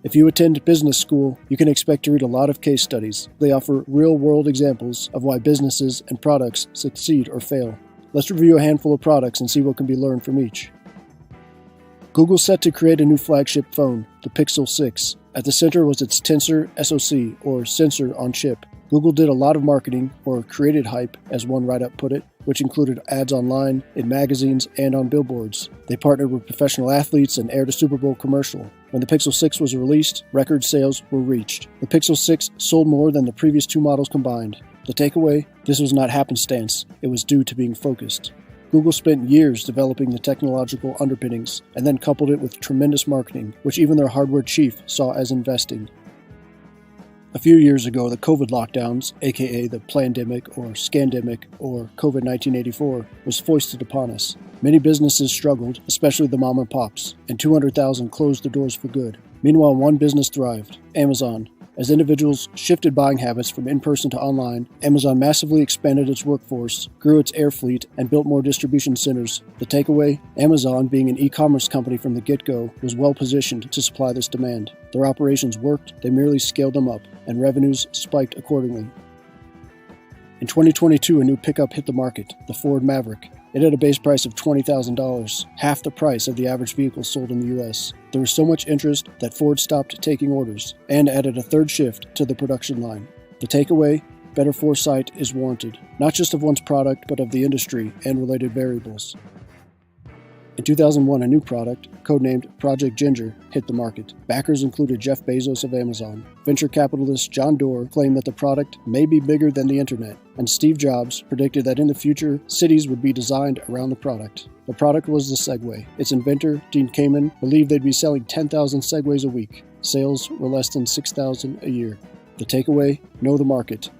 If you attend business school, you can expect to read a lot of case studies. They offer real-world examples of why businesses and products succeed or fail. Let's review a handful of products and see what can be learned from each. Google's set to create a new flagship phone, the Pixel 6. At the center was its Tensor SoC, or sensor on chip. Google did a lot of marketing, or created hype, as one write-up put it, which included ads online, in magazines, and on billboards. They partnered with professional athletes and aired a Super Bowl commercial. When the Pixel 6 was released, record sales were reached. The Pixel 6 sold more than the previous two models combined. The takeaway? This was not happenstance. It was due to being focused. Google spent years developing the technological underpinnings, and then coupled it with tremendous marketing, which even their hardware chief saw as investing. A few years ago, the COVID lockdowns, aka the plandemic or scandemic or COVID-1984, was foisted upon us. Many businesses struggled, especially the mom and pops, and 200,000 closed their doors for good. Meanwhile, one business thrived, Amazon. As individuals shifted buying habits from in-person to online, Amazon massively expanded its workforce, grew its air fleet, and built more distribution centers. The takeaway? Amazon, being an e-commerce company from the get-go, was well-positioned to supply this demand. Their operations worked, they merely scaled them up, and revenues spiked accordingly. In 2022, a new pickup hit the market, the Ford Maverick. It had a base price of $20,000, half the price of the average vehicle sold in the US. There was so much interest that Ford stopped taking orders and added a third shift to the production line. The takeaway? Better foresight is warranted, not just of one's product, but of the industry and related variables. In 2001, a new product, codenamed Project Ginger, hit the market. Backers included Jeff Bezos of Amazon. Venture capitalist John Doerr claimed that the product may be bigger than the internet, and Steve Jobs predicted that in the future, cities would be designed around the product. The product was the Segway. Its inventor, Dean Kamen, believed they'd be selling 10,000 Segways a week. Sales were less than 6,000 a year. The takeaway? Know the market.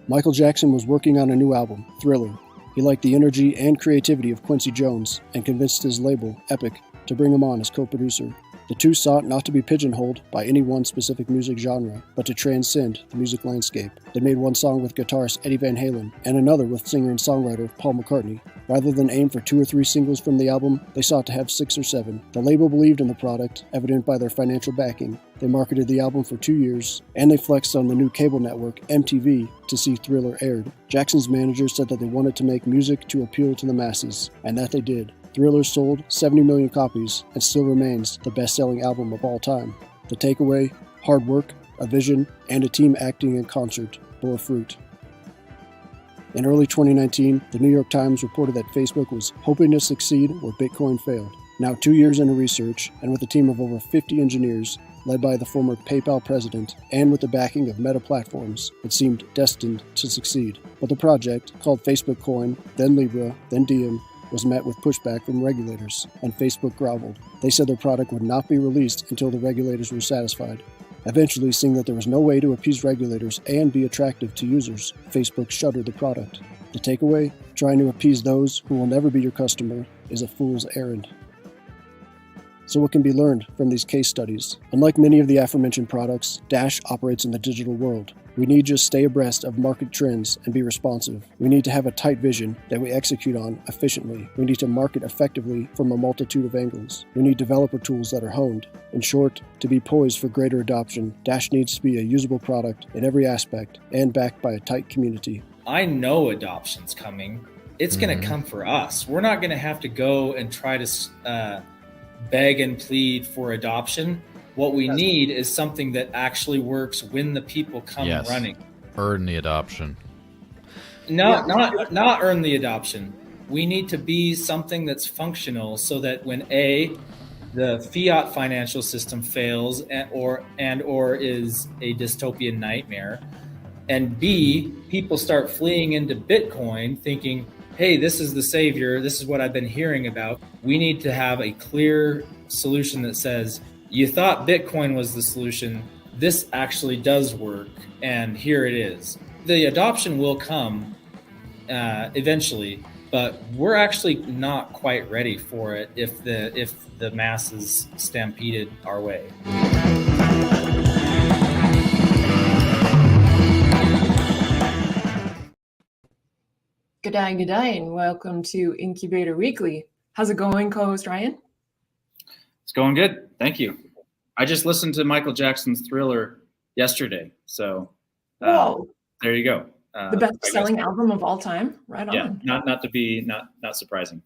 Michael Jackson was working on a new album, Thriller. He liked the energy and creativity of Quincy Jones and convinced his label, Epic, to bring him on as co-producer. The two sought not to be pigeonholed by any one specific music genre, but to transcend the music landscape. They made one song with guitarist Eddie Van Halen and another with singer and songwriter Paul McCartney. Rather than aim for 2 or 3 singles from the album, they sought to have 6 or 7. The label believed in the product, evident by their financial backing. They marketed the album for 2 years, and they flexed on the new cable network, MTV, to see Thriller aired. Jackson's manager said that they wanted to make music to appeal to the masses, and that they did. Thriller sold 70 million copies and still remains the best-selling album of all time. The takeaway? Hard work, a vision, and a team acting in concert bore fruit. In early 2019, the New York Times reported that Facebook was hoping to succeed where Bitcoin failed. Now 2 years into research, and with a team of over 50 engineers, led by the former PayPal president, and with the backing of Meta Platforms, it seemed destined to succeed. But the project, called Facebook Coin, then Libra, then Diem, was met with pushback from regulators, and Facebook groveled. They said their product would not be released until the regulators were satisfied. Eventually, seeing that there was no way to appease regulators and be attractive to users, Facebook shuttered the product. The takeaway? Trying to appease those who will never be your customer is a fool's errand. So what can be learned from these case studies? Unlike many of the aforementioned products, Dash operates in the digital world. We need to stay abreast of market trends and be responsive. We need to have a tight vision that we execute on efficiently. We need to market effectively from a multitude of angles. We need developer tools that are honed. In short, to be poised for greater adoption, Dash needs to be a usable product in every aspect and backed by a tight community. I know adoption's coming. It's going to come for us. We're not going to have to go and try to beg and plead for adoption. What we need is something that actually works when the people come running. Earn the adoption. Not earn the adoption. We need to be something that's functional so that when the fiat financial system fails or is a dystopian nightmare, and B, people start fleeing into Bitcoin thinking, hey, this is the savior, this is what I've been hearing about. We need to have a clear solution that says, you thought Bitcoin was the solution, this actually does work, and here it is. The adoption will come eventually, but we're actually not quite ready for it if the masses stampeded our way. Good day, and welcome to Incubator Weekly. How's it going, co-host Ryan? It's going good. Thank you. I just listened to Michael Jackson's Thriller yesterday. So Whoa. there you go. The best-selling album of all time. Right on. Yeah, not surprising.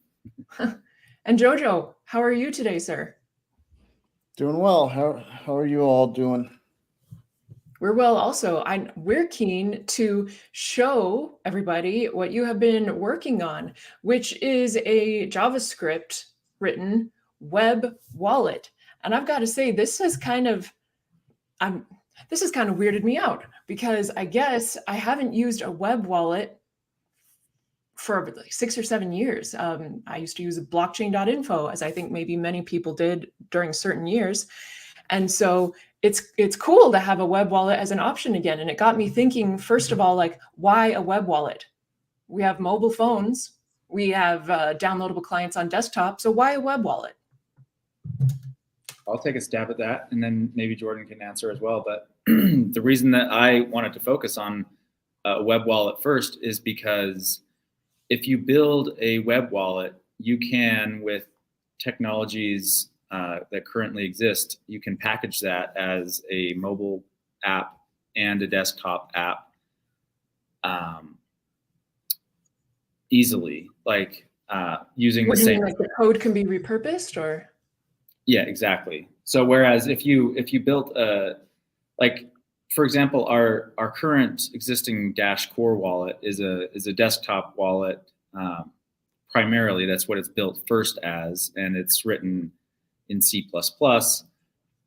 And Jojo, how are you today, sir? Doing well. How are you all doing? We're well also. We're keen to show everybody what you have been working on, which is a JavaScript written web wallet. And I've got to say, this has kind of weirded me out, because I guess I haven't used a web wallet for like 6 or 7 years. I used to use blockchain.info, as I think maybe many people did during certain years. And so it's cool to have a web wallet as an option again. And it got me thinking, first of all, like, why a web wallet? We have mobile phones, we have downloadable clients on desktop, so why a web wallet? I'll take a stab at that, and then maybe Jordan can answer as well. But the reason that I wanted to focus on a web wallet first is because if you build a web wallet, you can, with technologies that currently exist, you can package that as a mobile app and a desktop app easily, like using the same. Like the code can be repurposed, or? Yeah, exactly. So whereas if you built like, for example, our current existing Dash core wallet is a desktop wallet primarily. That's what it's built first as, and it's written in C++,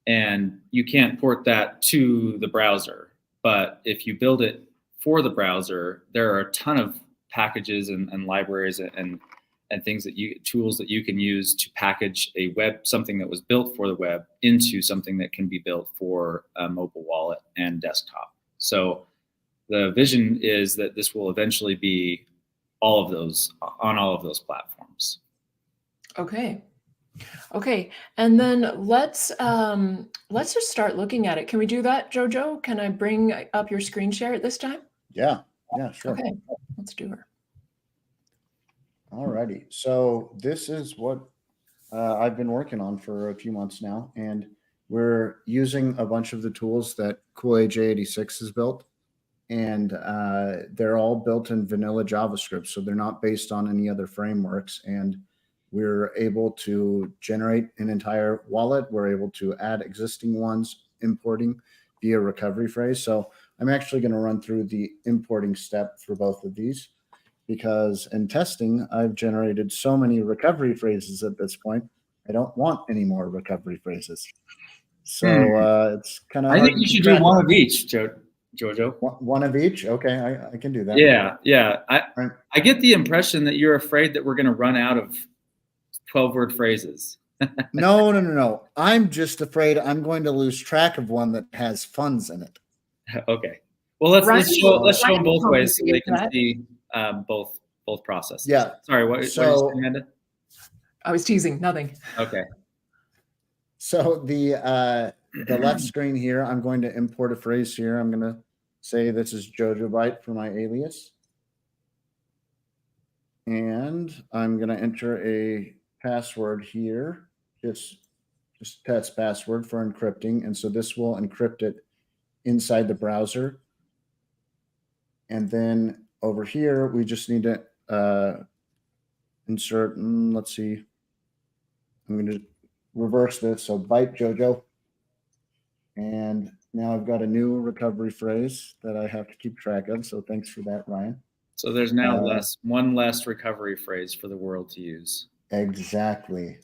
and you can't port that to the browser. But if you build it for the browser, there are a ton of packages and libraries and things tools that you can use to package something that was built for the web into something that can be built for a mobile wallet and desktop. So the vision is that this will eventually be on all of those platforms. Okay, and then let's just start looking at it. Can we do that, Jojo? Can I bring up your screen share at this time? Yeah, sure. Okay, let's do her. Alrighty. So this is what I've been working on for a few months now, and we're using a bunch of the tools that CoolAJ86 has built, and they're all built in vanilla JavaScript, so they're not based on any other frameworks. And we're able to generate an entire wallet. We're able to add existing ones, importing via recovery phrase. So I'm actually going to run through the importing step for both of these, because in testing, I've generated so many recovery phrases at this point, I don't want any more recovery phrases. So it's kind of. I think you should do one of each, Jojo. One of each? Okay, I can do that. Yeah. I get the impression that you're afraid that we're going to run out of 12-word phrases. No. I'm just afraid I'm going to lose track of one that has funds in it. Okay. Well, let's show them both ways so they can see both processes. Yeah. Sorry, what are you saying, Amanda? I was teasing, nothing. Okay. So the left screen here, I'm going to import a phrase here. I'm going to say this is Jojobyte for my alias. And I'm going to enter a password here, just test password for encrypting. And so this will encrypt it inside the browser. And then over here, we just need to insert, let's see, I'm going to reverse this. So byte Jojo. And now I've got a new recovery phrase that I have to keep track of. So thanks for that, Ryan. So there's now one less recovery phrase for the world to use. Exactly.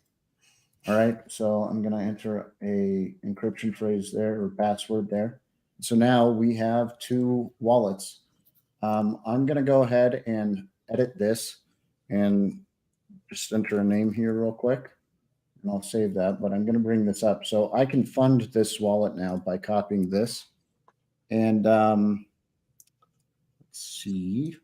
All right. So I'm going to enter a encryption phrase there, or password there. So now we have two wallets. I'm going to go ahead and edit this and just enter a name here real quick. And I'll save that, but I'm going to bring this up. So I can fund this wallet now by copying this. And let's see.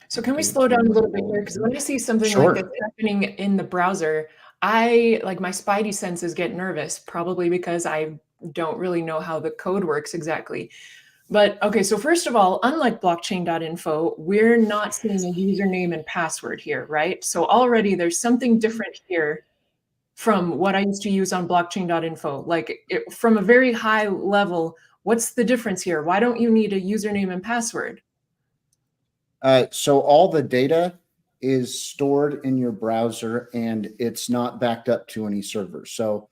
So can we slow down a little bit here? Because when I see something Sure. like this happening in the browser, my spidey senses get nervous, probably because I don't really know how the code works exactly. But okay, so first of all, unlike blockchain.info, we're not seeing a username and password here, right? So already there's something different here from what I used to use on blockchain.info? Like from a very high level, what's the difference here? Why don't you need a username and password? So all the data is stored in your browser and it's not backed up to any server. So,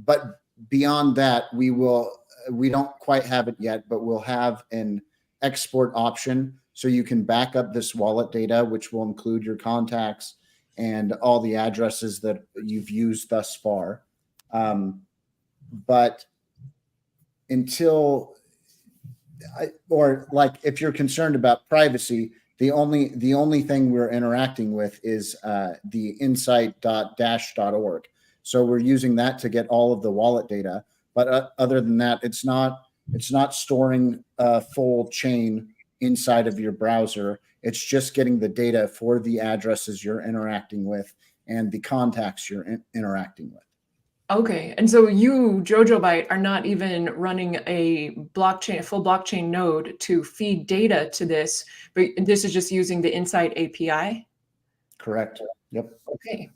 but beyond that, we don't quite have it yet, but we'll have an export option. So you can back up this wallet data, which will include your contacts and all the addresses that you've used thus far. But until, or like if you're concerned about privacy, the only thing we're interacting with is the insight.dash.org. So we're using that to get all of the wallet data. But other than that, it's not storing a full chain inside of your browser. It's just getting the data for the addresses you're interacting with and the contacts you're interacting with. Okay, and so you, Jojobyte, are not even running a full blockchain node to feed data to this, but this is just using the Insight API? Correct. Yep. Okay.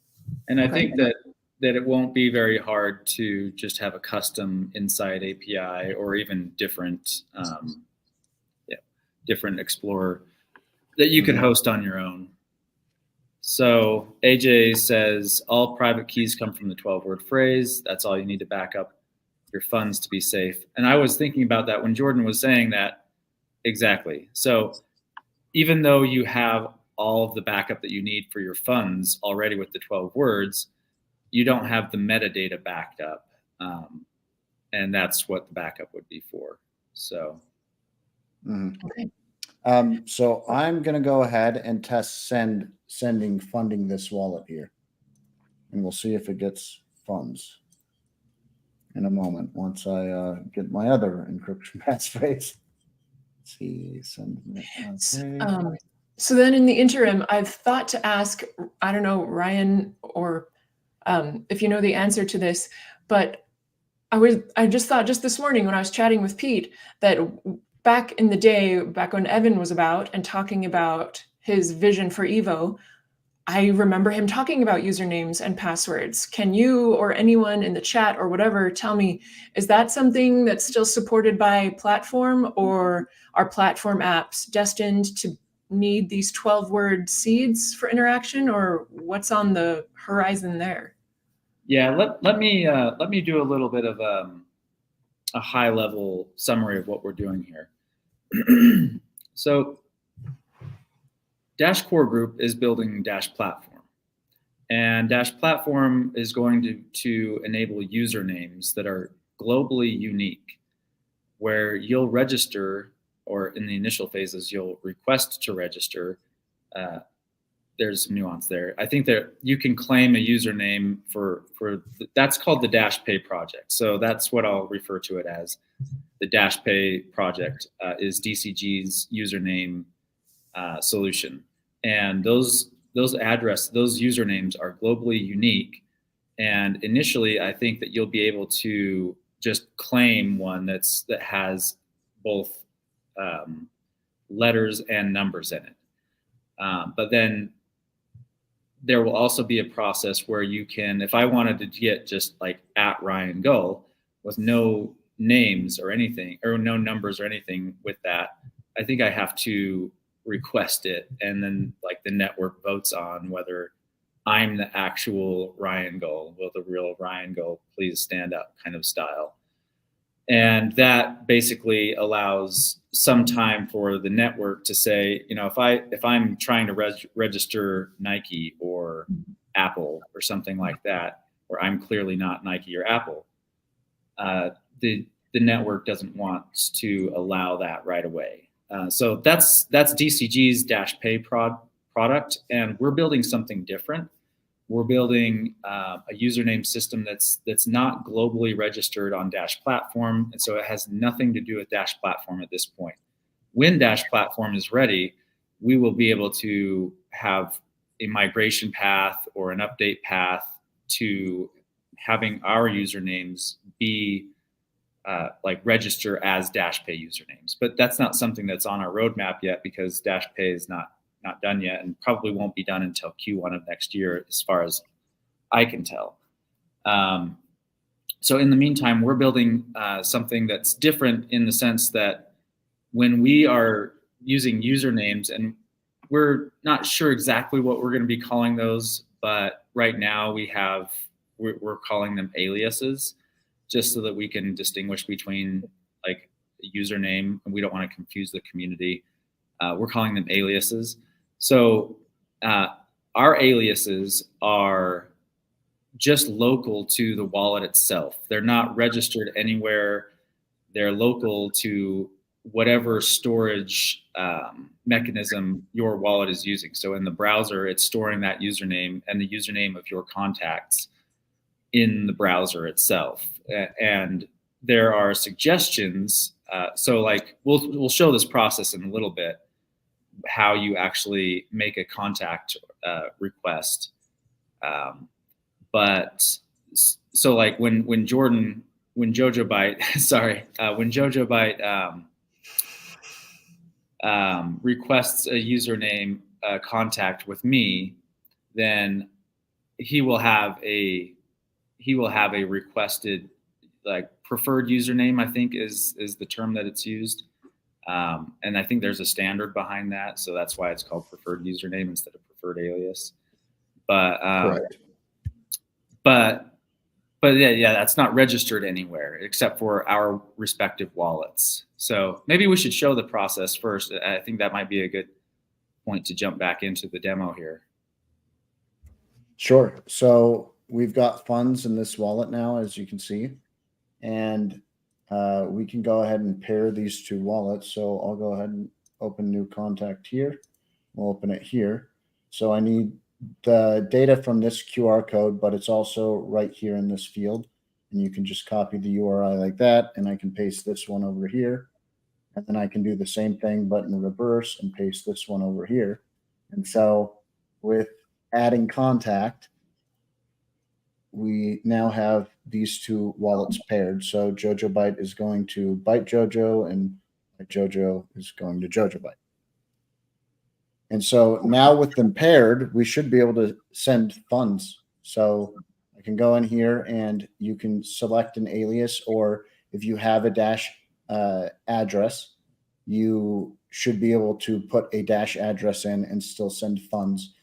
And I think that it won't be very hard to just have a custom Insight API or even different, different Explorer that you could host on your own. So AJ says all private keys come from the 12-word phrase. That's all you need to back up your funds to be safe. And I was thinking about that when Jordan was saying that. Exactly. So even though you have all of the backup that you need for your funds already with the 12 words, you don't have the metadata backed up. And that's what the backup would be for. So. Okay. So I'm going to go ahead and test funding this wallet here, and we'll see if it gets funds in a moment once I get my other encryption passphrase. Let's see, so then in the interim, I've thought to ask, I don't know, Ryan, or if you know the answer to this, but I just thought just this morning when I was chatting with Pete that back in the day, back when Evan was about and talking about his vision for Evo, I remember him talking about usernames and passwords. Can you or anyone in the chat or whatever tell me, is that something that's still supported by platform, or are platform apps destined to need these 12-word seeds for interaction, or what's on the horizon there? Yeah, let me do a little bit of a high-level summary of what we're doing here. So Dash Core Group is building Dash Platform, and Dash Platform is going to enable usernames that are globally unique, where you'll register, or in the initial phases, you'll request to register. There's some nuance there. I think that you can claim a username for that's called the Dash Pay project. So that's what I'll refer to it as. The Dash Pay project is DCG's username solution, and those usernames are globally unique. And initially, I think that you'll be able to just claim one that has both letters and numbers in it. But then there will also be a process where you can, if I wanted to get just like @RyanGull with no names or anything, or no numbers or anything with that, I think I have to request it, and then like the network votes on whether I'm the actual Ryan Gull. Will the real Ryan Gull please stand up kind of style. And that basically allows some time for the network to say, you know, if I'm trying to register Nike or Apple or something like that, where I'm clearly not Nike or Apple, the network doesn't want to allow that right away. So that's DCG's Dash Pay product, and we're building something different. We're building a username system that's not globally registered on Dash Platform, and so it has nothing to do with Dash Platform at this point. When Dash Platform is ready, we will be able to have a migration path or an update path to having our usernames be like register as Dash Pay usernames. But that's not something that's on our roadmap yet, because Dash Pay is not done yet, and probably won't be done until Q1 of next year, as far as I can tell. So in the meantime, we're building something that's different in the sense that when we are using usernames, and we're not sure exactly what we're going to be calling those, but right now we're calling them aliases, just so that we can distinguish between like a username, and we don't want to confuse the community. We're calling them aliases. So our aliases are just local to the wallet itself. They're not registered anywhere. They're local to whatever storage mechanism your wallet is using. So in the browser, it's storing that username and the username of your contacts in the browser itself. And there are suggestions. So like we'll show this process in a little bit, how you actually make a contact request. But so like when Jojobyte, sorry, when Jojobyte requests a username contact with me, then he will have a requested, like, preferred username, I think is the term that it's used. And I think there's a standard behind that, so that's why it's called preferred username instead of preferred alias. But but yeah, that's not registered anywhere except for our respective wallets. So maybe we should show the process first. I think that might be a good point to jump back into the demo here. Sure. So we've got funds in this wallet now, as you can see, and we can go ahead and pair these two wallets. So I'll go ahead and open new contact here. We'll open it here. So I need the data from this QR code, but it's also right here in this field. And you can just copy the URI like that, and I can paste this one over here. And then I can do the same thing, but in reverse, and paste this one over here. And so with adding contact, we now have these two wallets paired. So Jojobyte is going to Byte Jojo, and Jojo is going to Jojobyte. And so now with them paired, we should be able to send funds. So I can go in here and you can select an alias, or if you have a Dash address, you should be able to put a Dash address in and still send funds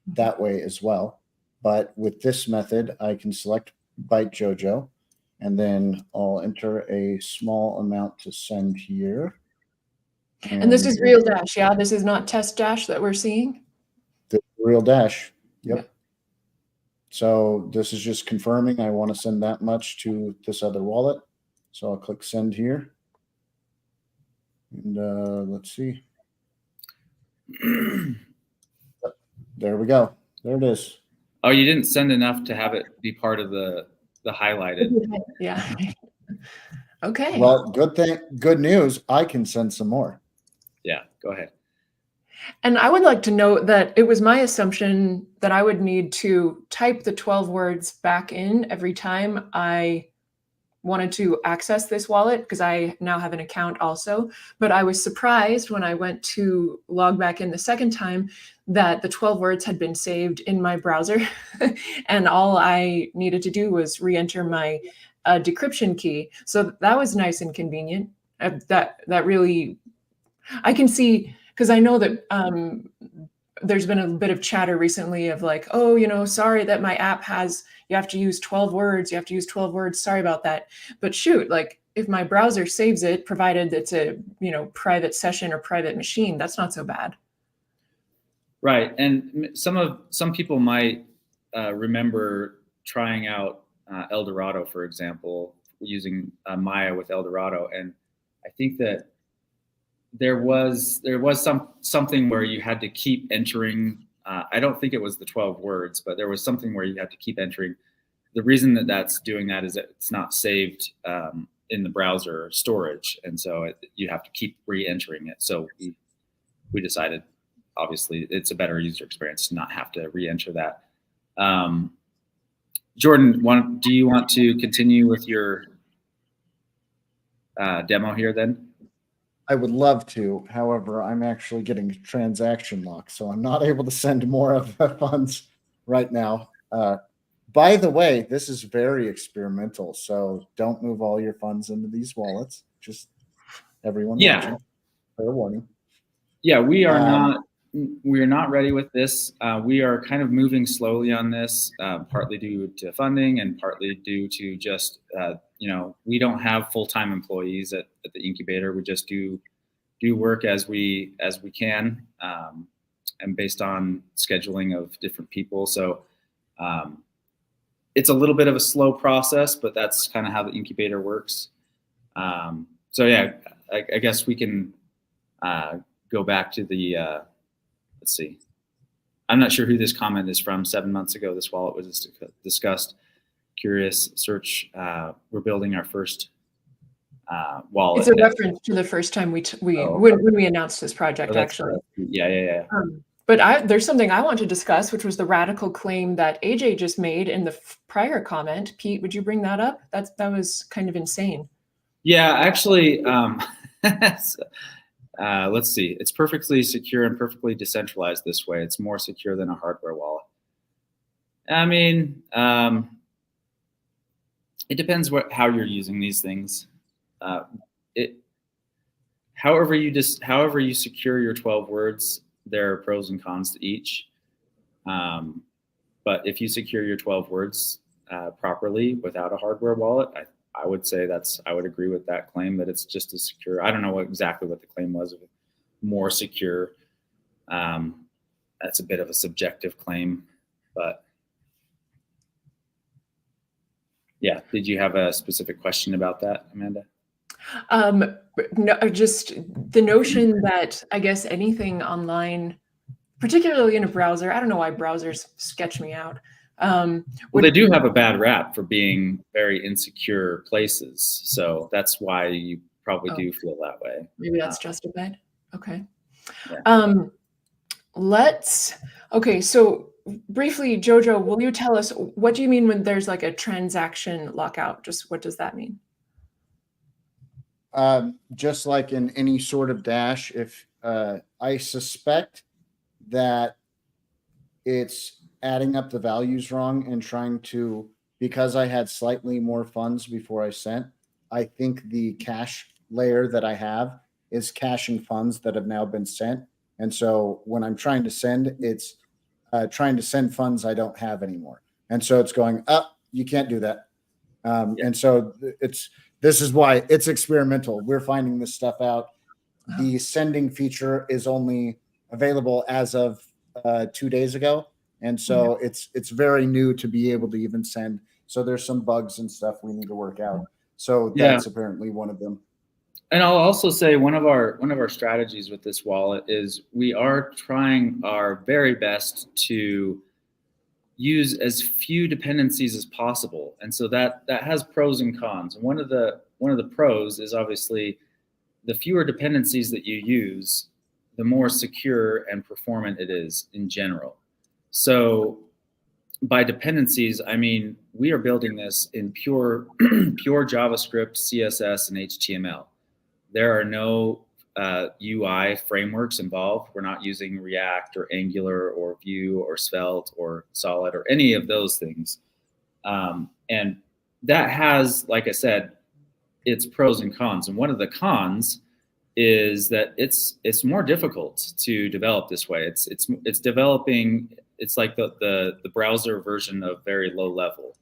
that way as well. But with this method, I can select Byte Jojo, and then I'll enter a small amount to send here. And this is real Dash, yeah? This is not test Dash that we're seeing? The real Dash, yep. Yeah. So this is just confirming I want to send that much to this other wallet. So I'll click send here. And let's see. There we go. There it is. Oh, you didn't send enough to have it be part of the highlighted. Yeah. Okay. Well, good news. I can send some more. Yeah, go ahead. And I would like to note that it was my assumption that I would need to type the 12 words back in every time I wanted to access this wallet, because I now have an account also. But I was surprised when I went to log back in the second time that the 12 words had been saved in my browser. And all I needed to do was re-enter my decryption key. So that was nice and convenient. That really, I can see, because I know that there's been a bit of chatter recently of like, oh, sorry that my app has, you have to use 12 words. You have to use 12 words. Sorry about that. But shoot, like if my browser saves it, provided it's a, private session or private machine, that's not so bad. Right. And some people might remember trying out Eldorado, for example, using Maya with Eldorado. And I think that there was something where you had to keep entering. I don't think it was the 12 words, but there was something where you had to keep entering. The reason that that's doing that is that it's not saved in the browser storage, and so you have to keep re-entering it. So we decided, obviously, it's a better user experience to not have to re-enter that. Jordan, do you want to continue with your demo here then? I would love to. However, I'm actually getting transaction lock, so I'm not able to send more of the funds right now. by the way, this is very experimental, so don't move all your funds into these wallets. Just everyone watching, fair warning. Yeah, we are not ready with this. We are kind of moving slowly on this, partly due to funding and partly due to just we don't have full-time employees at the incubator. We just do work as we can, and based on scheduling of different people. So it's a little bit of a slow process, but that's kind of how the incubator works. So yeah, I guess we can go back to the, let's see. I'm not sure who this comment is from. 7 months ago, this wallet was discussed. Curious search. We're building our first wallet. It's a reference to the first time when we announced this project, actually. Yeah. But there's something I want to discuss, which was the radical claim that AJ just made in the prior comment. Pete, would you bring that up? That was kind of insane. Yeah, actually, let's see. It's perfectly secure and perfectly decentralized this way. It's more secure than a hardware wallet. I mean, it depends how you're using these things. However you secure your 12 words, there are pros and cons to each. But if you secure your 12 words properly without a hardware wallet, I would say I would agree with that claim that it's just as secure. I don't know exactly what the claim was, more secure. That's a bit of a subjective claim, but yeah. Did you have a specific question about that, Amanda? No, just the notion that I guess anything online, particularly in a browser, I don't know why browsers sketch me out. Well, they do have a bad rap for being very insecure places. So that's why you probably do feel that way. Maybe that's justified. Okay. Yeah. Okay. So briefly, Jojo, will you tell us, what do you mean when there's like a transaction lockout? Just what does that mean? Just like in any sort of Dash, if I suspect that it's adding up the values wrong and trying to, because I had slightly more funds before I sent, I think the cache layer that I have is caching funds that have now been sent. And so when I'm trying to send, it's trying to send funds I don't have anymore. And so it's going up, you can't do that. And so this is why it's experimental. We're finding this stuff out. The sending feature is only available as of 2 days ago. And so it's very new to be able to even send. So there's some bugs and stuff we need to work out. So that's apparently one of them. And I'll also say one of our strategies with this wallet is we are trying our very best to use as few dependencies as possible. And so that has pros and cons. And one of the pros is obviously the fewer dependencies that you use, the more secure and performant it is in general. So by dependencies, I mean, we are building this in pure JavaScript, CSS, and HTML. There are no UI frameworks involved. We're not using React or Angular or Vue or Svelte or Solid or any of those things. And that has, like I said, its pros and cons. And one of the cons is that it's more difficult to develop this way. It's developing. It's like the browser version of very low level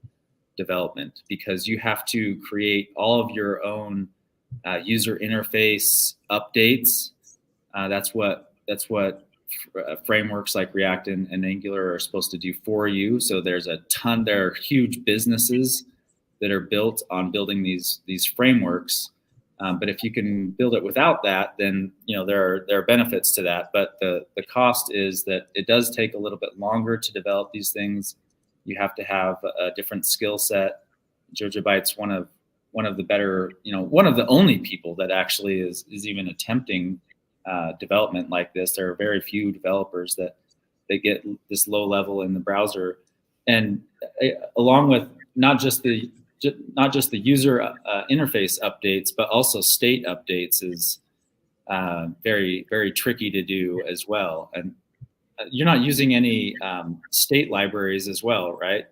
development, because you have to create all of your own user interface updates. That's what frameworks like React and Angular are supposed to do for you. So there are huge businesses that are built on building these frameworks. But if you can build it without that, then there are benefits to that. But the cost is that it does take a little bit longer to develop these things. You have to have a different skill set. Jojobyte's one of the better, one of the only people that actually is even attempting development like this. There are very few developers that they get this low level in the browser, and along with not just the user interface updates, but also state updates is very, very tricky to do as well. And you're not using any state libraries as well, right?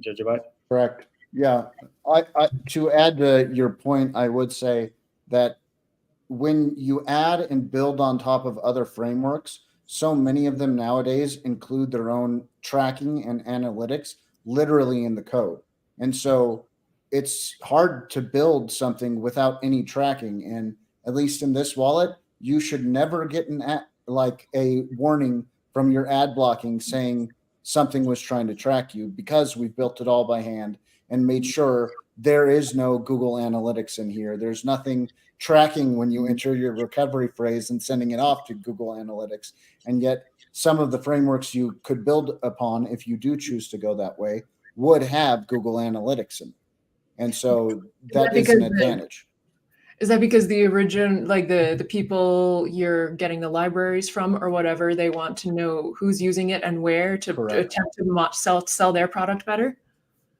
Jojobyte? Correct. Yeah. To add to your point, I would say that when you add and build on top of other frameworks, so many of them nowadays include their own tracking and analytics literally in the code. And so it's hard to build something without any tracking. And at least in this wallet, you should never get like a warning from your ad blocking saying something was trying to track you, because we built it all by hand and made sure there is no Google Analytics in here. There's nothing tracking when you enter your recovery phrase and sending it off to Google Analytics. And yet some of the frameworks you could build upon, if you do choose to go that way, would have Google Analytics in it. And so that is an advantage. Is that because the origin, like the people you're getting the libraries from or whatever, they want to know who's using it and where to attempt to sell their product better?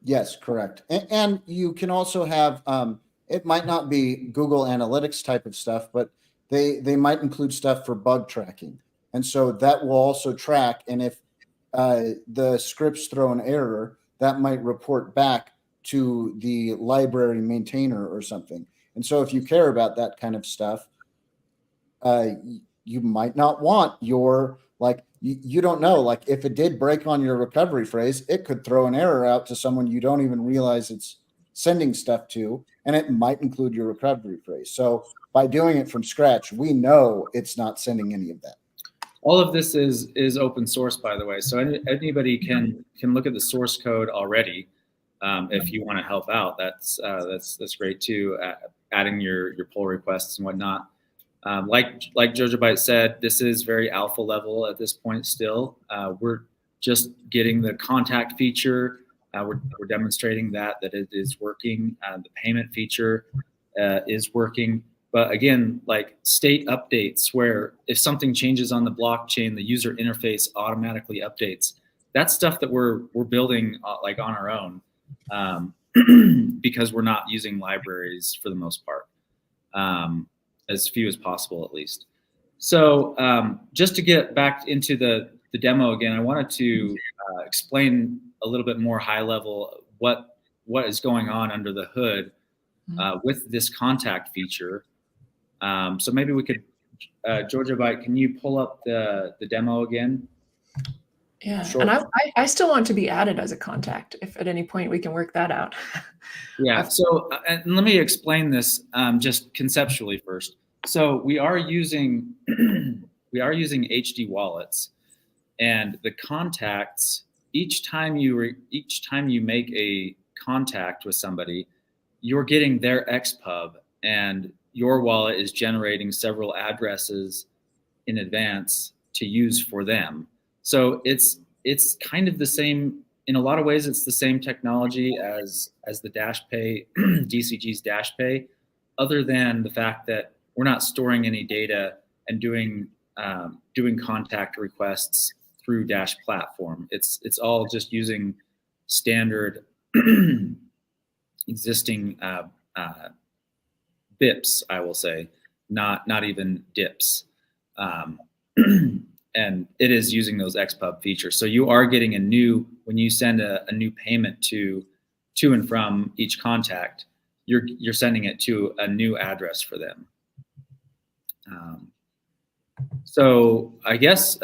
Yes, correct. And you can also have, it might not be Google Analytics type of stuff, but they might include stuff for bug tracking. And so that will also track. And if the scripts throw an error, that might report back to the library maintainer or something. And so if you care about that kind of stuff, you might not want your, like, you don't know, like if it did break on your recovery phrase, it could throw an error out to someone you don't even realize it's sending stuff to, and it might include your recovery phrase. So by doing it from scratch, we know it's not sending any of that. All of this is open source, by the way. So anybody can look at the source code already. If you want to help out, that's great too. Adding your pull requests and whatnot. Like Jojobyte said, this is very alpha level at this point still. We're just getting the contact feature. We're demonstrating that it is working. The payment feature is working. But again, like state updates, where if something changes on the blockchain, the user interface automatically updates. That's stuff that we're building like on our own, because we're not using libraries for the most part. As few as possible, at least. So just to get back into the demo again, I wanted to explain a little bit more high level what is going on under the hood with this contact feature. So maybe we could, Jojobyte, can you pull up the demo again? Yeah, Sure. and I still want to be added as a contact if at any point we can work that out. Yeah, so and let me explain this just conceptually first. So we are using HD wallets, and the contacts, each time you make a contact with somebody, you're getting their XPUB, and your wallet is generating several addresses in advance to use for them. So it's kind of the same, in a lot of ways, it's the same technology as the Dash Pay, DCG's Dash Pay, other than the fact that we're not storing any data and doing contact requests through Dash platform. It's all just using standard existing BIPs, I will say, not even DIPs. And it is using those XPUB features. So you are getting when you send a new payment to and from each contact, you're sending it to a new address for them. So I guess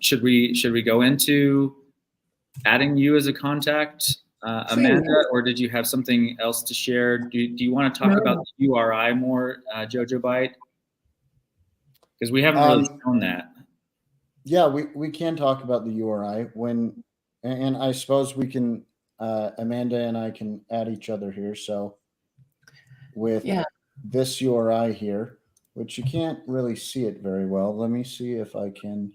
should we go into adding you as a contact, Amanda, or did you have something else to share? Do you want to talk about the URI more, Jojobyte? Because we haven't really shown that. Yeah, we can talk about the URI and I suppose we can, Amanda and I can add each other here. So with this URI here, which you can't really see it very well. Let me see if I can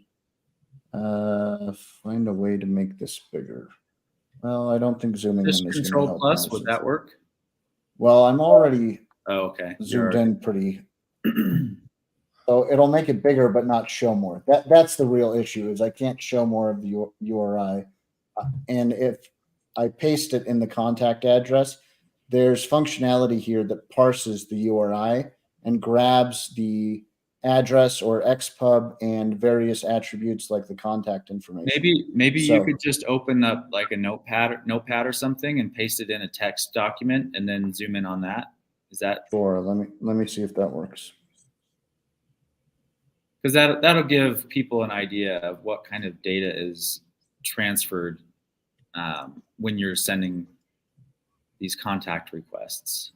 find a way to make this bigger. Well, I don't think zooming in is going to help. Control plus, would that work? Well, I'm already zoomed in pretty. So it'll make it bigger, but not show more. That's the real issue, is I can't show more of the URI. And if I paste it in the contact address, there's functionality here that parses the URI and grabs the address or XPUB and various attributes like the contact information. Maybe you could just open up like a notepad or something and paste it in a text document and then zoom in on that. Is that sure? Let me see if that works. Because that'll give people an idea of what kind of data is transferred when you're sending these contact requests.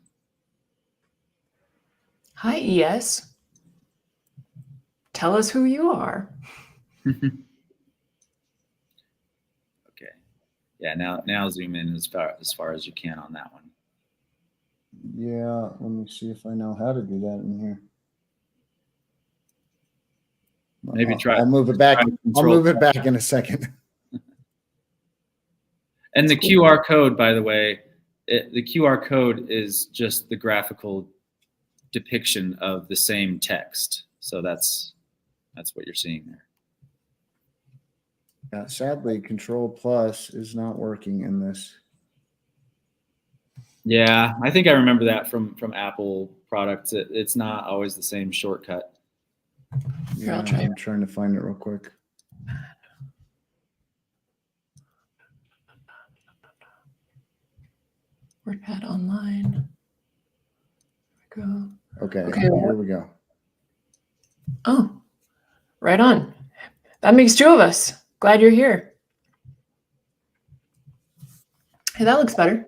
Hi, ES. Tell us who you are. Okay. Yeah. Now zoom in as far as you can on that one. Yeah. Let me see if I know how to do that in here. Maybe try. I'll move it back. I'll move it back in a second. And the QR code, by the way, the QR code is just the graphical depiction of the same text. So that's what you're seeing there. Yeah, sadly, Control+ is not working in this. Yeah, I think I remember that from Apple products. It's not always the same shortcut. Here, I'll try. I'm trying to find it real quick. WordPad online. There we go. Okay, here we go. Oh, right on. That makes two of us. Glad you're here. Hey, that looks better.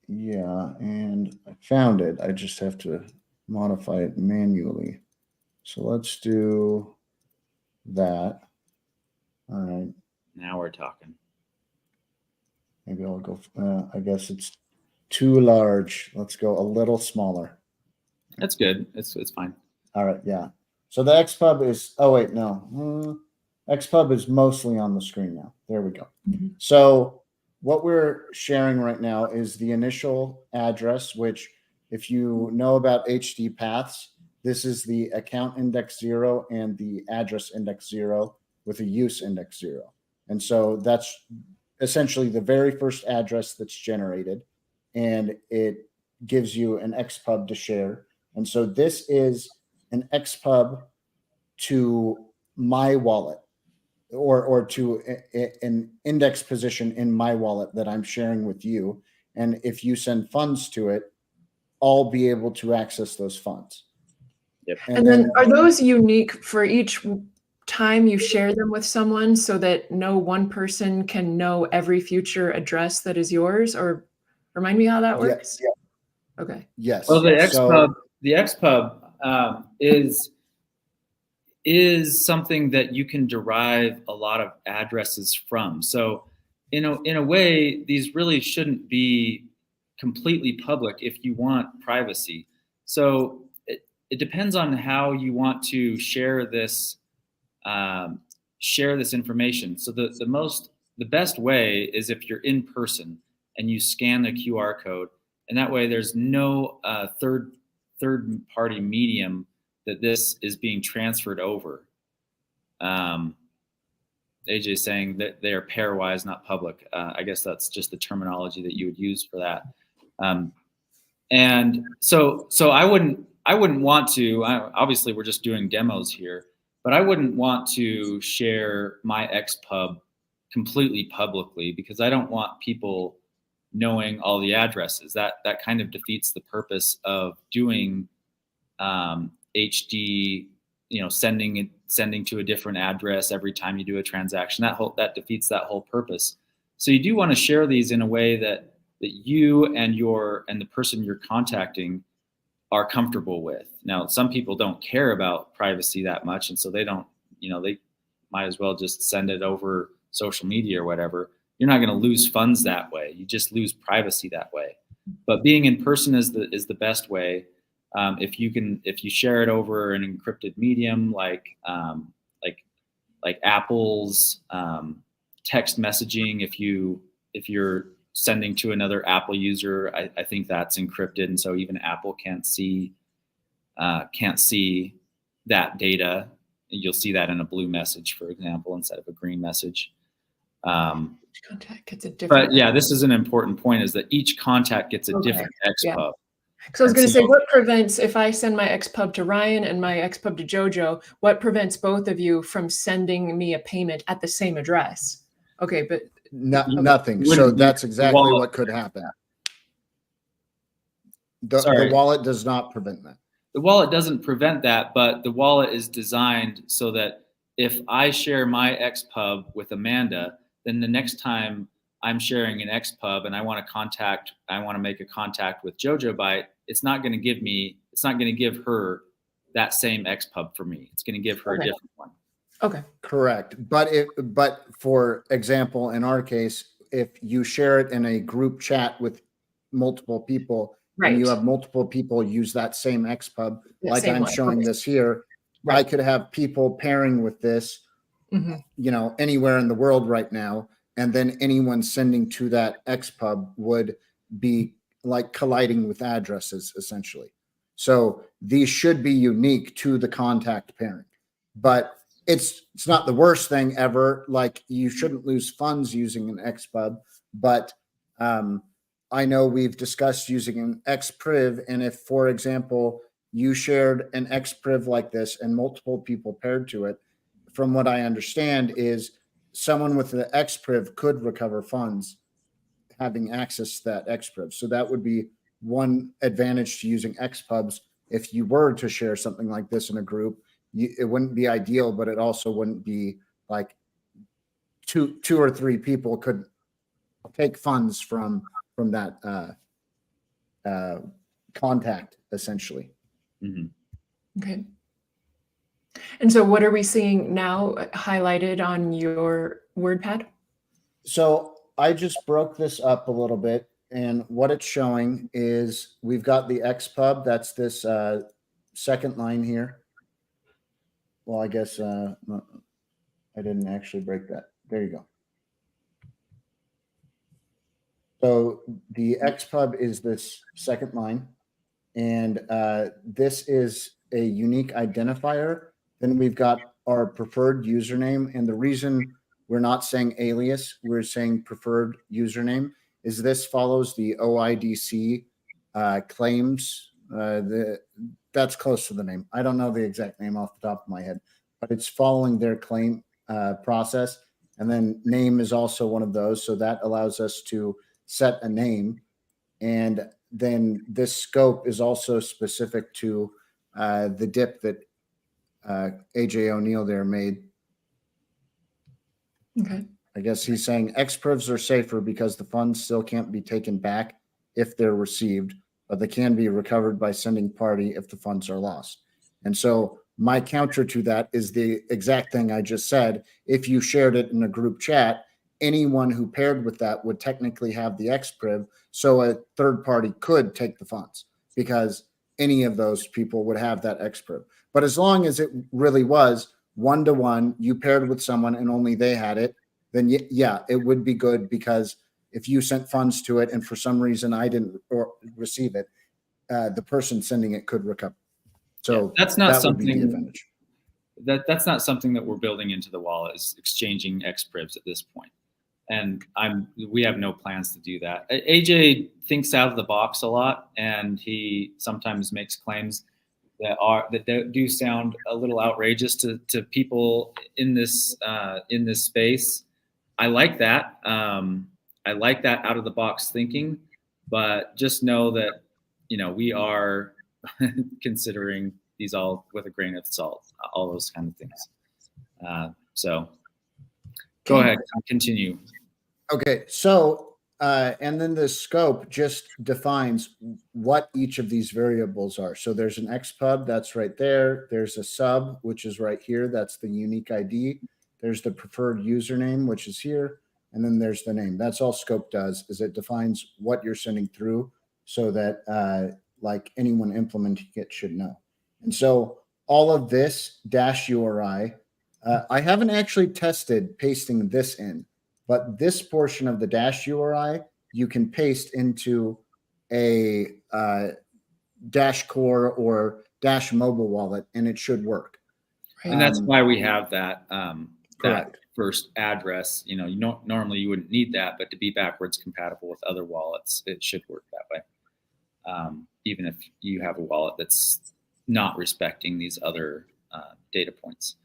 Yeah, and I found it. I just have to modify it manually. So let's do that. All right. Now we're talking. Maybe I'll go, I guess it's too large. Let's go a little smaller. That's good. It's fine. All right, yeah. So the XPUB is, oh wait, no. XPUB is mostly on the screen now. There we go. Mm-hmm. So what we're sharing right now is the initial address, which if you know about HD paths, this is the account index 0 and the address index 0 with a use index 0. And so that's essentially the very first address that's generated, and it gives you an XPUB to share. And so this is an XPUB to my wallet or to an index position in my wallet that I'm sharing with you. And if you send funds to it, I'll be able to access those funds. Yep. And then are those unique for each time you share them with someone so that no one person can know every future address that is yours? Or remind me how that works? Yes. Okay. Yes. Well, the XPUB is something that you can derive a lot of addresses from. So in a way, these really shouldn't be completely public if you want privacy. So it depends on how you want to share this information. So the best way is if you're in person and you scan the QR code, and that way there's no third party medium that this is being transferred over. AJ is saying that they are pairwise, not public. I guess that's just the terminology that you would use for that. And so I wouldn't want to. Obviously, we're just doing demos here, but I wouldn't want to share my XPUB completely publicly because I don't want people knowing all the addresses. That kind of defeats the purpose of doing HD, sending to a different address every time you do a transaction. That defeats that whole purpose. So you do want to share these in a way that you and the person you're contacting are comfortable with. Now, some people don't care about privacy that much, and so they don't, they might as well just send it over social media or whatever. You're not going to lose funds that way. You just lose privacy that way. But being in person is the best way. If you share it over an encrypted medium like Apple's text messaging, if you're sending to another Apple user, I think that's encrypted, and so even Apple can't see that data. You'll see that in a blue message, for example, instead of a green message. Contact gets a different. But yeah, this is an important point: is that each contact gets a different XPUB. So I was going to say, what prevents, if I send my XPub to Ryan and my XPub to Jojo, what prevents both of you from sending me a payment at the same address? Okay, but nothing. So that's exactly what could happen. The wallet does not prevent that. The wallet doesn't prevent that, but the wallet is designed so that if I share my XPub with Amanda, then the next time I'm sharing an XPub and I want to make a contact with Jojobyte, it's not going to give her that same XPub for me. It's going to give her a different one. Okay. Correct. But for example, in our case, if you share it in a group chat with multiple people, and you have multiple people use that same XPub, like I'm showing this here, I could have people pairing with this, anywhere in the world right now. And then anyone sending to that XPub would be like colliding with addresses, essentially. So these should be unique to the contact pairing. But it's not the worst thing ever. Like, you shouldn't lose funds using an XPub, but I know we've discussed using an XPriv, and if, for example, you shared an XPriv like this and multiple people paired to it, from what I understand is someone with the XPriv could recover funds having access to that XPriv. So that would be one advantage to using XPubs. If you were to share something like this in a group, it wouldn't be ideal, but it also wouldn't be like two or three people could take funds from that contact, essentially. Okay. And so what are we seeing now highlighted on your WordPad? So I just broke this up a little bit, and what it's showing is we've got the XPub. That's this second line here. Well, I guess I didn't actually break that. There you go. So the XPub is this second line, and this is a unique identifier. Then we've got our preferred username, and the reason we're not saying alias, we're saying preferred username, is this follows the OIDC claims. That's close to the name. I don't know the exact name off the top of my head, but it's following their claim process. And then name is also one of those. So that allows us to set a name. And then this scope is also specific to the dip that AJ O'Neill there made. Okay. I guess he's saying XPrivs are safer because the funds still can't be taken back if they're received, but they can be recovered by sending party if the funds are lost. And so my counter to that is the exact thing I just said. If you shared it in a group chat, anyone who paired with that would technically have the XPriv, so a third party could take the funds because any of those people would have that XPriv. But as long as it really was one-to-one, you paired with someone and only they had it, then yeah, it would be good, because if you sent funds to it and for some reason I didn't receive it, the person sending it could recover. So that's not something that's not something that we're building into the wallet, is exchanging XPrivs at this point. And we have no plans to do that. AJ thinks out of the box a lot, and he sometimes makes claims that do sound a little outrageous to people in this space. I like that. I like that out of the box thinking, but just know that we are considering these all with a grain of salt, all those kind of things. So go ahead, continue. Okay, so and then the scope just defines what each of these variables are. So there's an XPub, that's right there. There's a sub, which is right here. That's the unique ID. There's the preferred username, which is here. And then there's the name. That's all scope does, is it defines what you're sending through so that like anyone implementing it should know. And so all of this Dash URI, I haven't actually tested pasting this in, but this portion of the Dash URI, you can paste into a Dash Core or Dash mobile wallet, and it should work. And that's why we have that that first address. Normally you wouldn't need that, but to be backwards compatible with other wallets, it should work that way. even if you have a wallet that's not respecting these other data points.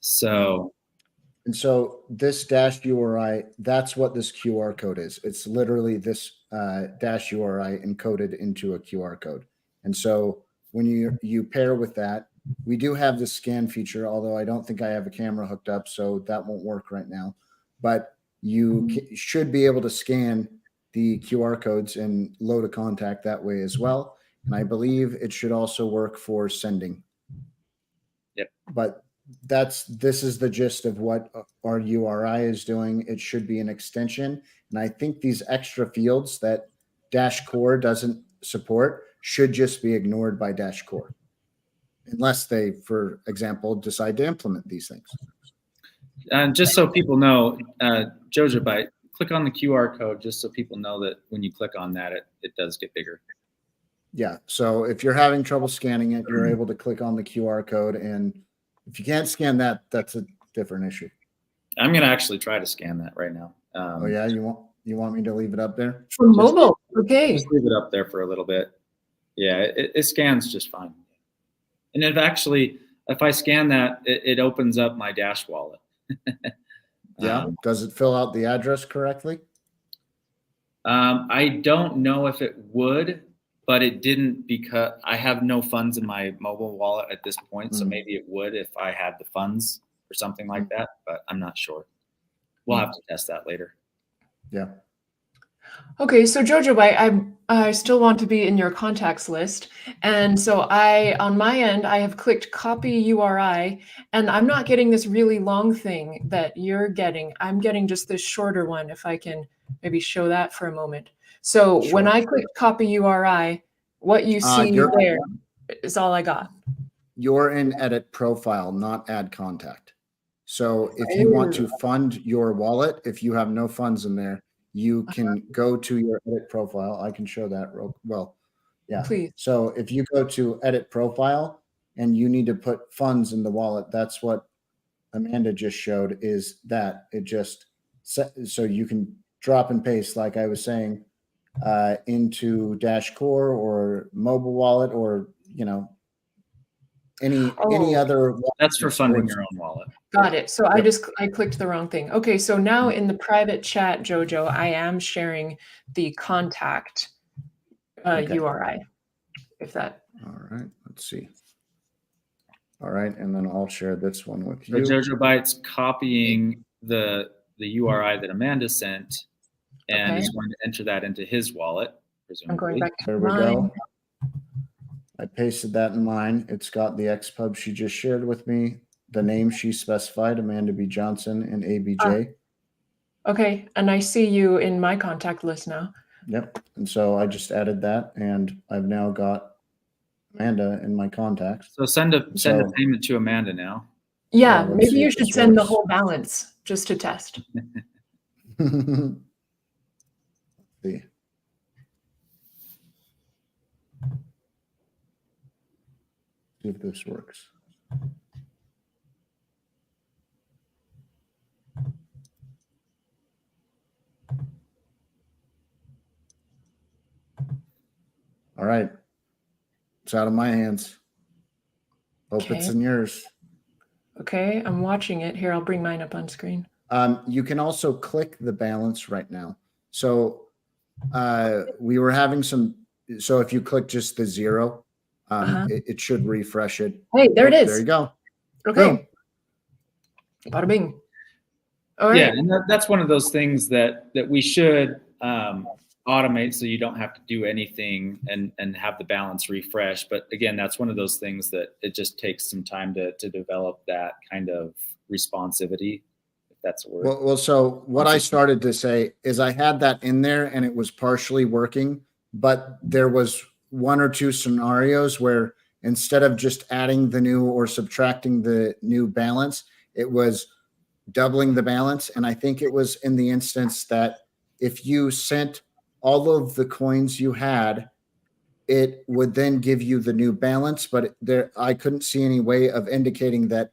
So, and so this dash URI, that's what this QR code is. It's literally this dash URI encoded into a QR code. And so when you pair with that, we do have this scan feature, although I don't think I have a camera hooked up, so that won't work right now. But you should be able to scan the QR codes and load a contact that way as well. And I believe it should also work for sending. Yep. But this is the gist of what our URI is doing. It should be an extension. And I think these extra fields that Dash Core doesn't support should just be ignored by Dash Core, unless they, for example, decide to implement these things. And just so people know, Jojobyte, click on the QR code just so people know that when you click on that, it does get bigger. Yeah. So if you're having trouble scanning it, you're able to click on the QR code. And if you can't scan that, that's a different issue. I'm going to actually try to scan that right now. Oh yeah. You want me to leave it up there? For mobile. Okay. Just leave it up there for a little bit. Yeah, it scans just fine. And if I scan that, it opens up my Dash wallet. Yeah. Does it fill out the address correctly? I don't know if it would, but it didn't because I have no funds in my mobile wallet at this point. So maybe it would if I had the funds or something like that, but I'm not sure. We'll have to test that later. Yeah. Okay, so Jojobyte, I still want to be in your contacts list. And so on my end, I have clicked copy URI, and I'm not getting this really long thing that you're getting. I'm getting just this shorter one, if I can maybe show that for a moment. So Sure. when I click copy URI, what you see there is all I got. You're in edit profile, not add contact. So if you want to fund your wallet, if you have no funds in there, you can go to your edit profile. I can show that real well. Yeah. Please. So if you go to edit profile and you need to put funds in the wallet, that's what Amanda just showed, is that it just so you can drop and paste, like I was saying, into Dash Core or mobile wallet, or any other. That's for funding your own wallet. Got it. So I clicked the wrong thing. Okay, so now in the private chat, Jojo, I am sharing the contact URI. If that. All right, let's see. All right, and then I'll share this one with you. So Jojobyte's copying the URI that Amanda sent, and he's going to enter that into his wallet, presumably. I'm going back to there we go. I pasted that in mine. It's got the XPUB she just shared with me, the name she specified, Amanda B. Johnson and ABJ. Okay, and I see you in my contact list now. Yep. And so I just added that, and I've now got Amanda in my contacts. So send a payment to Amanda now. Yeah, maybe you should send the whole balance just to test. See. See if this works. All right. It's out of my hands. Hope it's in yours. Okay, I'm watching it. Here, I'll bring mine up on screen. You can also click the balance right now. So we were having some, so if you click just the 0, it should refresh it. Hey, there it is. There you go. Okay. Bada bing. All right. Yeah, and that's one of those things that we should automate, so you don't have to do anything and have the balance refresh. But again, that's one of those things that it just takes some time to develop that kind of responsivity, if that's a word. Well, so what I started to say is I had that in there and it was partially working, but there was 1 or 2 scenarios where instead of just adding the new or subtracting the new balance, it was doubling the balance. And I think it was in the instance that if you sent all of the coins you had, it would then give you the new balance. But I couldn't see any way of indicating that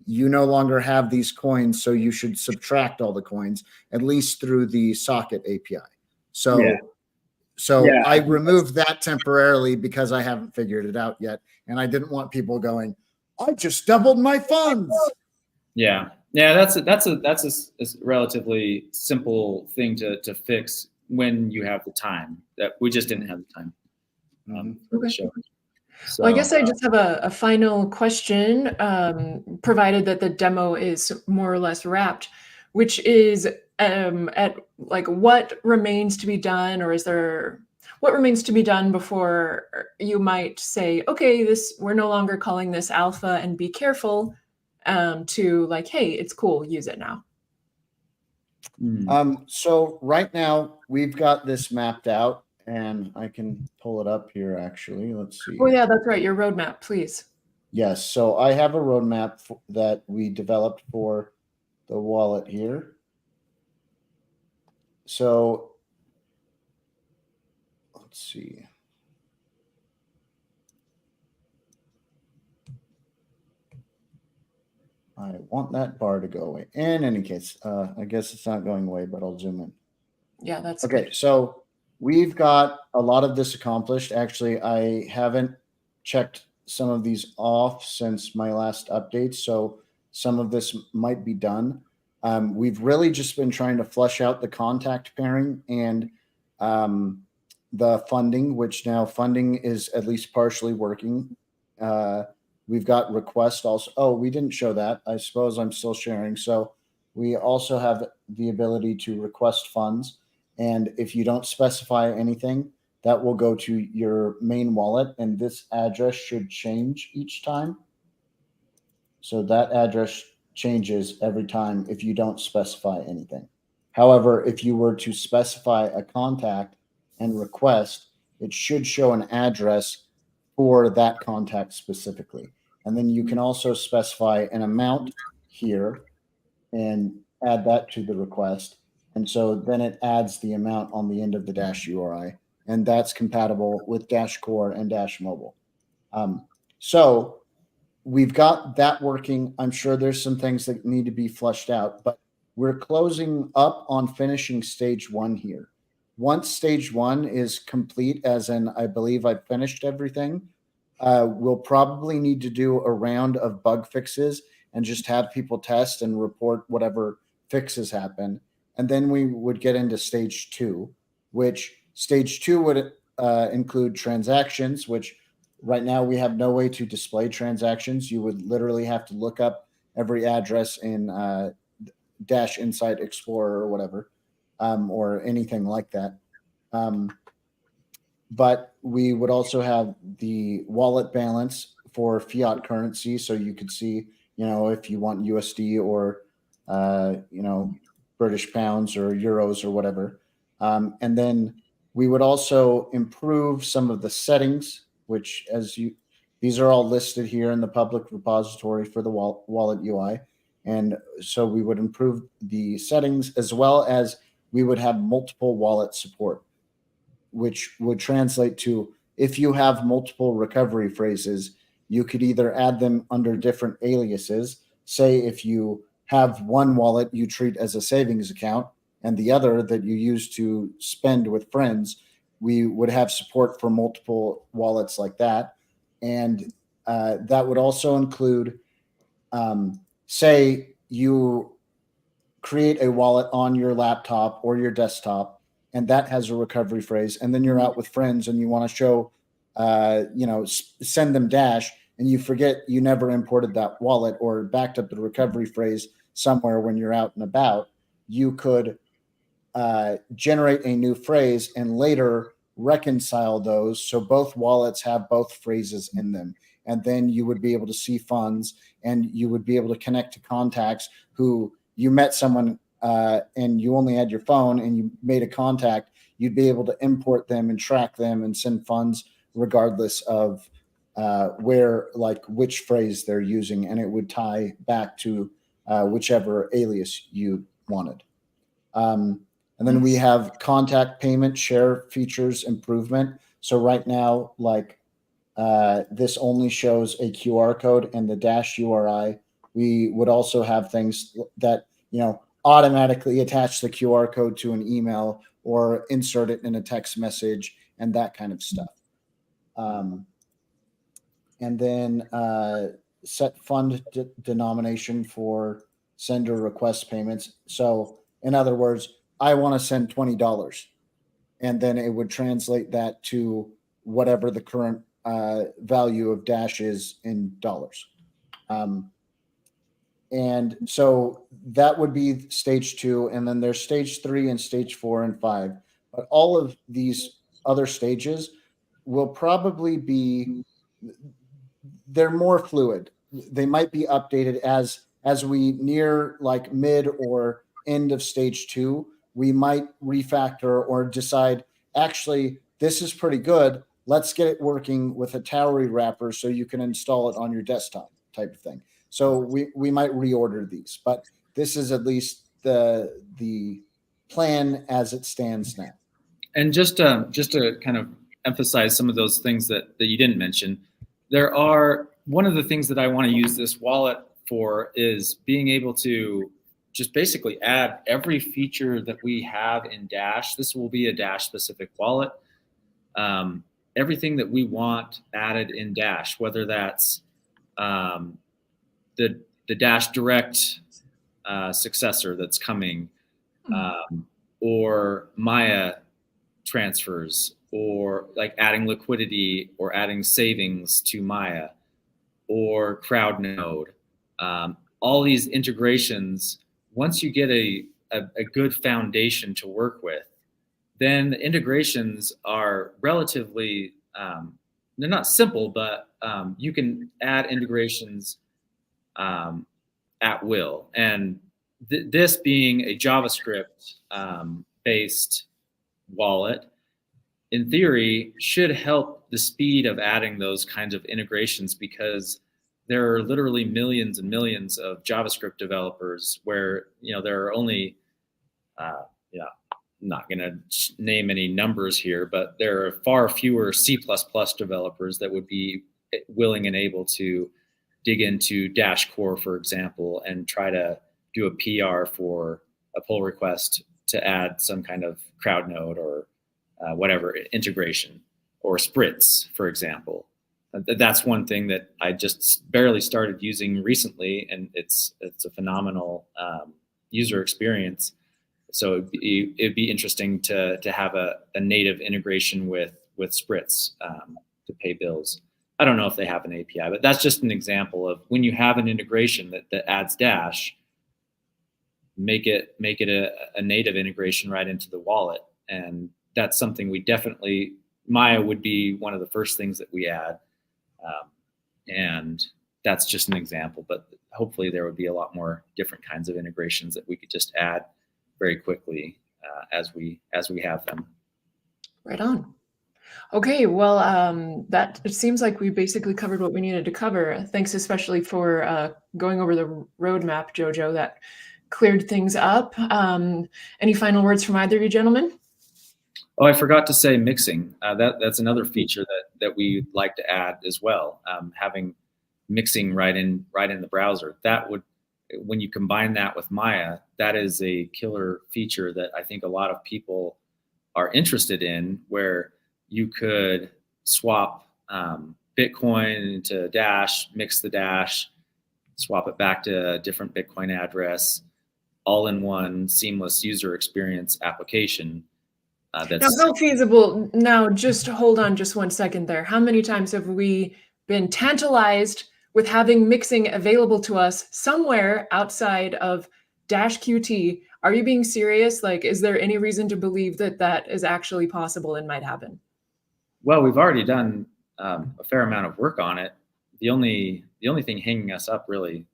you no longer have these coins, so you should subtract all the coins, at least through the socket API. So So Yeah, I removed that temporarily because I haven't figured it out yet. And I didn't want people going, I just doubled my funds. Yeah. That's a relatively simple thing to fix when you have the time. That we just didn't have the time for the show. So, Well, I guess I just have a final question, provided that the demo is more or less wrapped, which is at like what remains to be done, or is there what remains to be done before you might say, okay, we're no longer calling this alpha and be careful, to like, hey, it's cool, use it now. So right now we've got this mapped out, and I can pull it up here actually. Let's see. Oh yeah, that's right. Your roadmap, please. Yes. So I have a roadmap that we developed for the wallet here. So let's see. I want that bar to go away. In any case, I guess it's not going away, but I'll zoom in. Yeah, that's okay. good. So we've got a lot of this accomplished. Actually, I haven't checked some of these off since my last update, so some of this might be done. We've really just been trying to flush out the contact pairing and the funding, which now funding is at least partially working. We've got request also. Oh, we didn't show that. I suppose I'm still sharing. So we also have the ability to request funds. And if you don't specify anything, that will go to your main wallet. And this address should change each time. So that address changes every time if you don't specify anything. However, if you were to specify a contact and request, it should show an address for that contact specifically. And then you can also specify an amount here and add that to the request. And so then it adds the amount on the end of the Dash URI. And that's compatible with Dash Core and Dash Mobile. So we've got that working. I'm sure there's some things that need to be flushed out, but we're closing up on finishing stage 1 here. Once stage 1 is complete, as in I believe I've finished everything, we'll probably need to do a round of bug fixes and just have people test and report whatever fixes happen. And then we would get into stage 2, which stage 2 would include transactions, which right now we have no way to display transactions. You would literally have to look up every address in Dash Insight Explorer or whatever, or anything like that. But we would also have the wallet balance for fiat currency. So you could see, if you want USD or, British pounds or euros or whatever. And then we would also improve some of the settings, which these are all listed here in the public repository for the wallet UI. And so we would improve the settings, as well as we would have multiple wallet support, which would translate to, if you have multiple recovery phrases, you could either add them under different aliases. Say if you have one wallet you treat as a savings account and the other that you use to spend with friends, we would have support for multiple wallets like that. And that would also include, say you create a wallet on your laptop or your desktop, and that has a recovery phrase, and then you're out with friends and you want to show, send them Dash, and you forget you never imported that wallet or backed up the recovery phrase somewhere when you're out and about, you could generate a new phrase and later reconcile those so both wallets have both phrases in them. And then you would be able to see funds, and you would be able to connect to contacts who you met someone and you only had your phone and you made a contact. You'd be able to import them and track them and send funds regardless of which phrase they're using, and it would tie back to whichever alias you wanted. And then we have contact payment share features improvement. So right now, this only shows a QR code and the Dash URI. We would also have things that, automatically attach the QR code to an email or insert it in a text message and that kind of stuff. And then set fund denomination for sender request payments. So in other words, I want to send $20, and then it would translate that to whatever the current value of Dash is in dollars. And so that would be stage 2. And then there's stage 3 and stage 4 and 5. But all of these other stages will probably be, they're more fluid. They might be updated as we near like mid or end of stage 2. We might refactor or decide, actually, this is pretty good. Let's get it working with a Towery wrapper so you can install it on your desktop type of thing. So we might reorder these, but this is at least the plan as it stands now. And just to kind of emphasize some of those things that you didn't mention, there are, one of the things that I want to use this wallet for is being able to just basically add every feature that we have in Dash. This will be a Dash specific wallet. Everything that we want added in Dash, whether that's the Dash Direct successor that's coming, or Maya transfers, or like adding liquidity or adding savings to Maya, or CrowdNode. All these integrations, once you get a good foundation to work with, then the integrations are relatively, they're not simple, but you can add integrations at will. And this being a JavaScript based wallet, in theory, should help the speed of adding those kinds of integrations, because there are literally millions and millions of JavaScript developers where, there are only, not going to name any numbers here, but there are far fewer C++ developers that would be willing and able to dig into Dash Core, for example, and try to do a PR for a pull request to add some kind of CrowdNode or whatever integration, or Spritz, for example. That's one thing that I just barely started using recently, and it's a phenomenal user experience. So it'd be interesting to have a native integration with Spritz to pay bills. I don't know if they have an API, but that's just an example of when you have an integration that adds Dash, make it a native integration right into the wallet. And that's something we definitely, Maya would be one of the first things that we add. And that's just an example, but hopefully there would be a lot more different kinds of integrations that we could just add very quickly as we have them. Right on. Okay, well, it seems like we basically covered what we needed to cover. Thanks especially for going over the roadmap, Jojo. That cleared things up. Any final words from either of you gentlemen? Oh, I forgot to say mixing. That's another feature that we like to add as well. Having mixing right in the browser. That would, when you combine that with Maya, that is a killer feature that I think a lot of people are interested in, where you could swap Bitcoin into Dash, mix the Dash, swap it back to a different Bitcoin address, all in one seamless user experience application. Now, how feasible? Now, just hold on just 1 second there. How many times have we been tantalized with having mixing available to us somewhere outside of Dash Qt? Are you being serious? Like, is there any reason to believe that is actually possible and might happen? Well, we've already done a fair amount of work on it. The only thing hanging us up, really,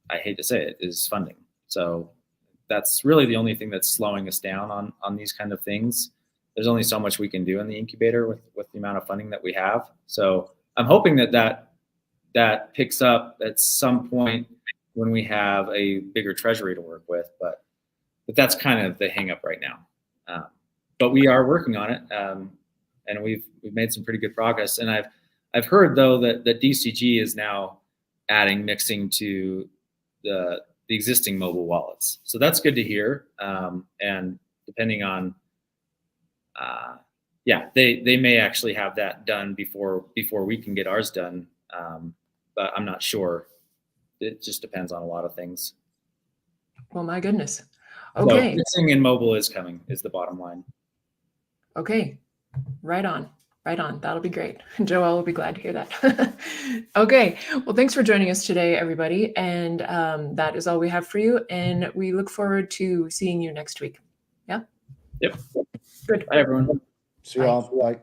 I hate to say it, is funding. So that's really the only thing that's slowing us down on these kind of things. There's only so much we can do in the incubator with the amount of funding that we have. So I'm hoping that picks up at some point when we have a bigger treasury to work with. But that's kind of the hang up right now. But we are working on it, and we've made some pretty good progress. And I've heard though that DCG is now adding mixing to the existing mobile wallets. So that's good to hear. And depending on yeah, they may actually have that done before we can get ours done. But I'm not sure. It just depends on a lot of things. Well, my goodness. So Okay. fixing in mobile is coming, is the bottom line. Okay. Right on. Right on. That'll be great. Joel will be glad to hear that. Okay. Well, thanks for joining us today, everybody. And that is all we have for you. And we look forward to seeing you next week. Yeah? Yep. Good. Bye, everyone. See you all. Bye.